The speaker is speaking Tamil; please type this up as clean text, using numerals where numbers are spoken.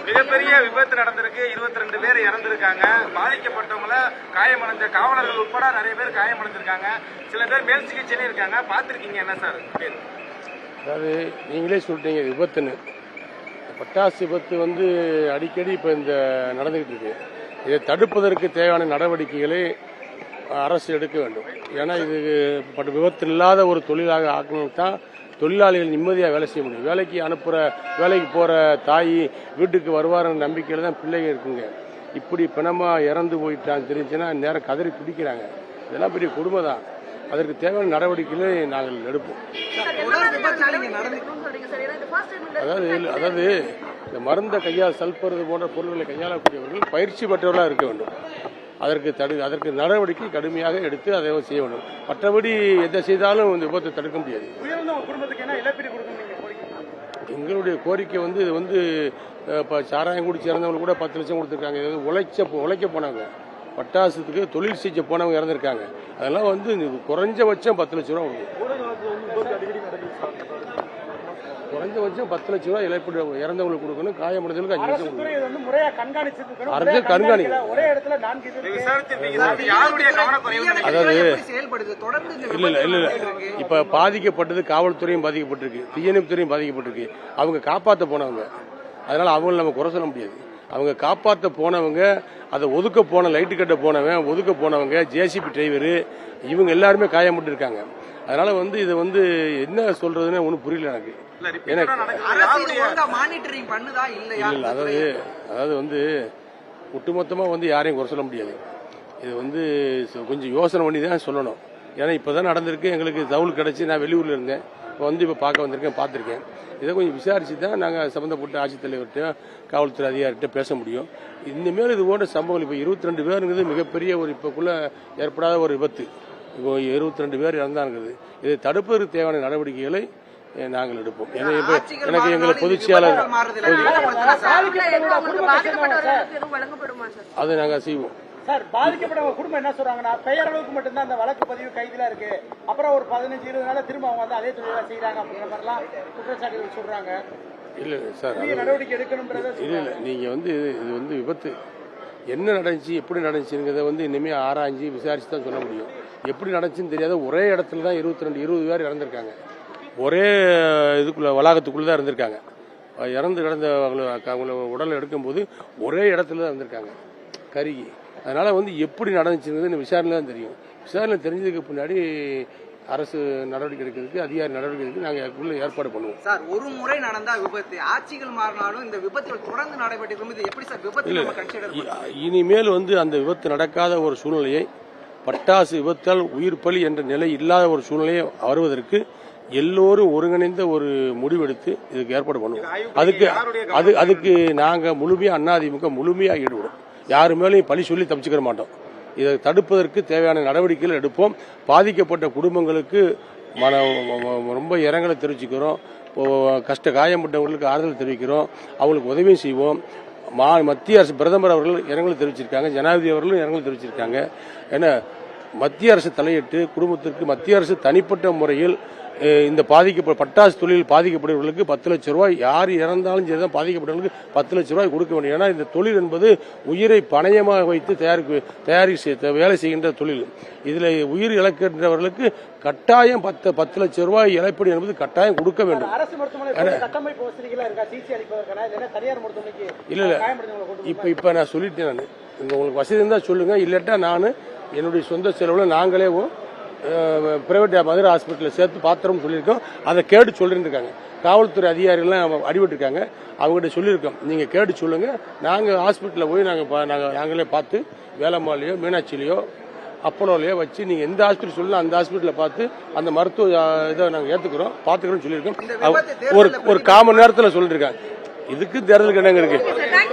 மிகப்பெரிய விபத்து நடந்திருக்கு. 22 பேர் இறந்திருக்காங்க. பாதிக்கப்பட்டவங்கள காயமடைஞ்ச காவலர்கள் உட்பட நிறைய பேர் காயமடைஞ்சிருக்காங்க. சில பேர் மேல் சிகிச்சையில இருக்காங்க. பார்த்திருக்கீங்க என்ன சார்? அதாவது நீங்களே சொல்லிட்டீங்க விபத்துன்னு. பட்டாசு விபத்து அடிக்கடி இப்போ இந்த நடந்துகிட்டு இருக்கு. இதை தடுப்பதற்கு தேவையான நடவடிக்கைகளை அரசு எடுக்க வேண்டும். ஏன்னா இது விபத்து இல்லாத ஒரு தொழிலாக ஆக்கணும் தான் தொழிலாளிகள் நிம்மதியாக வேலை செய்ய முடியும். வேலைக்கு போகிற தாய் வீட்டுக்கு வருவாருன்ற நம்பிக்கையில் தான் பிள்ளைங்க இருக்குங்க. இப்படி பிணமாக இறந்து போயிட்டான்னு தெரிஞ்சுன்னா நேரம் கதறி பிடிக்கிறாங்க. இதெல்லாம் பெரிய கொடுமை தான். அதற்கு தேவையான நடவடிக்கைகளை நாங்கள் எடுப்போம். அதாவது இந்த மருந்தை சல்பர் போன்ற பொருட்களை கையாளக்கூடியவர்கள் பயிற்சி பெற்றவர்களாக இருக்க வேண்டும். அதற்கு நடவடிக்கை கடுமையாக எடுத்து அதை செய்ய வேண்டும். மற்றபடி எதை செய்தாலும் இந்த விபத்தை தடுக்க முடியாது. எங்களுடைய கோரிக்கை இது இப்போ சாராயம் குடிச்சு இறந்தவங்க கூட 10 லட்சம் கொடுத்துருக்காங்க. உழைக்க போனவங்க, பட்டாசுக்கு தொழில் செஞ்ச போனவங்க இறந்துருக்காங்க. அதெல்லாம் குறைஞ்சபட்சம் 10 லட்சம் ரூபா குறைஞ்சபட்சம் 10 லட்சம் ரூபாய் இழப்பீடு இறந்தவங்களுக்கு கொடுக்கணும். காயமடைந்தவங்களுக்கு 5 லட்சம் கொடுக்கணும். அரசு கண்காணிக்கணும். இல்ல இப்ப பாதிக்கப்பட்டது காவல்துறையும் பாதிக்கப்பட்டிருக்கு, தீயணைப்பு துறையும் பாதிக்கப்பட்டிருக்கு. அவங்க காப்பாற்ற போனவங்க, அதனால அவங்களை நம்ம குறை சொல்ல முடியாது. அவங்க காப்பாற்ற போனவங்க, அதை ஒதுக்க போன லைட்டு கட்ட போனவன், ஒதுக்க போனவங்க, ஜேசிபி டிரைவரு, இவங்க எல்லாருமே காயப்பட்டு இருக்காங்க. அதனால இது என்ன சொல்றதுன்னு ஒன்றும் புரியல எனக்கு. அதாவது ஒட்டுமொத்தமா யாரையும் குறை சொல்ல முடியாது. இது கொஞ்சம் யோசனை பண்ணி தான் சொல்லணும். ஏன்னா இப்பதான் நடந்திருக்கு. எங்களுக்கு தகவல் கிடைச்சி நான் வெளியூர்ல இருந்தேன். இப்போ பார்க்க வந்திருக்கேன், பார்த்துருக்கேன். இதை கொஞ்சம் விசாரிச்சு தான் நாங்கள் சம்பந்தப்பட்ட ஆட்சித்தலைவர்கிட்ட, காவல்துறை அதிகாரிகிட்ட பேச முடியும். இனிமேல் இது போன்ற சம்பவங்கள் இப்போ 22 பேருங்கிறது மிகப்பெரிய இப்போக்குள்ள ஏற்படாத ஒரு விபத்து. இப்போ 22 பேர் இறந்தாங்கிறது. இதை தடுப்பதற்கு தேவையான நடவடிக்கைகளை நாங்கள் எடுப்போம். எனக்கு எங்களை பொதுச் செயலாளர் அதை நாங்கள் செய்வோம். சார், பாதிக்கப்பட்டவங்க குடும்பம் என்ன சொல்றாங்கன்னா, பெயரளவுக்கு மட்டும்தான் அந்த வழக்கு பதிவு கைதுல இருக்கு. அப்புறம் ஒரு 15-20 நாள் திரும்ப அவங்க அதே தொழிலா செய்யறாங்க அப்படிங்கிற மாதிரிலாம் குற்றச்சாட்டுகள் சொல்றாங்க. இல்ல சார், நடவடிக்கை எடுக்கணும்ன்றத இல்ல நீங்க இது விபத்து என்ன நடந்துச்சு, எப்படி நடந்துச்சுங்கிறத இனிமே ஆராய்ச்சி விசாரிச்சு தான் சொல்ல முடியும். எப்படி நடந்துச்சுன்னு தெரியாத ஒரே இடத்துல தான் 20 பேர் இறந்திருக்காங்க. ஒரே இதுக்குள்ள வளாகத்துக்குள்ள தான் இருந்திருக்காங்க. இறந்து கிடந்த அவங்கள உடல் எடுக்கும்போது ஒரே இடத்துல தான் இருந்திருக்காங்க கருகி. அதனால எப்படி நடந்துச்சுங்கிறது விசாரணை தான் தெரியும். விசாரணை தெரிஞ்சதுக்கு பின்னாடி அரசு நடவடிக்கை எடுக்கிறதுக்கு, அதிகாரி நடவடிக்கை எடுக்க நாங்கள் ஏற்பாடு பண்ணுவோம். சார், ஒரு முறை நடந்தா விபத்து, ஆட்சிகள் மாறினாலும் இந்த விபத்துகள் தொடர்ந்து நடைபெற்று எப்படி சார் விபத்து? இனிமேல் அந்த விபத்து நடக்காத ஒரு சூழ்நிலையை, பட்டாசு விபத்தால் உயிர் பலி என்ற நிலை இல்லாத ஒரு சூழ்நிலையை வருவதற்கு எல்லோரும் ஒருங்கிணைந்த ஒரு முடிவெடுத்து இதுக்கு ஏற்பாடு பண்ணுவோம். அதுக்கு நாங்கள் அதிமுக முழுமையாக ஈடுபடும். யாரு மேலேயும் பழி சொல்லி தப்பிச்சுக்கிற மாட்டோம். இதை தடுப்பதற்கு தேவையான நடவடிக்கைகள் எடுப்போம். பாதிக்கப்பட்ட குடும்பங்களுக்கு ரொம்ப இரங்கலை தெரிவிச்சுக்கிறோம். காயப்பட்டவர்களுக்கு ஆறுதல் தெரிவிக்கிறோம். அவங்களுக்கு உதவியும் செய்வோம். மத்திய அரசு பிரதமர் அவர்கள் இரங்கலை தெரிவிச்சிருக்காங்க, ஜனாதிபதி அவர்களும் இரங்கல் தெரிவிச்சிருக்காங்க. ஏன்னா மத்திய அரசு தலையிட்டு குடும்பத்திற்கு மத்திய அரசு தனிப்பட்ட முறையில் இந்த பட்டாசு தொழில் பாதிக்கப்படுவர்களுக்கு 10 லட்சம் ரூபாய், யார் இறந்தாலும் சரிதான் பாதிக்கப்பட்டவர்களுக்கு 10 லட்சம் ரூபாய் கொடுக்க வேண்டும். ஏன்னா இந்த தொழில் என்பது உயிரை பணயமாக வைத்து வேலை செய்கின்ற தொழில். இதில் உயிர் இழக்கின்றவர்களுக்கு கட்டாயம் 10 லட்சம் ரூபாய் இழப்பீடு என்பது கட்டாயம் கொடுக்க வேண்டும். இல்ல இப்ப நான் சொல்லிட்டேன். உங்களுக்கு வசதி இருந்தா சொல்லுங்க, இல்லட்டா நான் என்னுடைய சொந்த செலவுல நாங்களே பிரைவேட் மதுரை ஹாஸ்பிட்டலில் சேர்த்து பாத்திரம் சொல்லியிருக்கோம். அதை கேட்டு சொல்லிட்டு இருக்காங்க. காவல்துறை அதிகாரிகள்லாம் அடிபட்டிருக்காங்க. அவங்ககிட்ட சொல்லியிருக்கோம், நீங்கள் கேட்டு சொல்லுங்கள். நாங்கள் ஹாஸ்பிட்டலில் போய் நாங்களே பார்த்து வேலம்மாலையோ மீனாட்சியிலையோ அப்போலோலையோ வச்சு நீங்கள் எந்த ஹாஸ்பிட்டல் சொல்லலாம் அந்த ஹாஸ்பிட்டலில் பார்த்து அந்த மருத்துவ இதை நாங்கள் பார்த்துக்கிறோம் சொல்லியிருக்கோம். ஒரு 1/4 மணி நேரத்தில் சொல்லியிருக்காங்க. இதுக்கு தேர்தல் கணக்கு இருக்கு.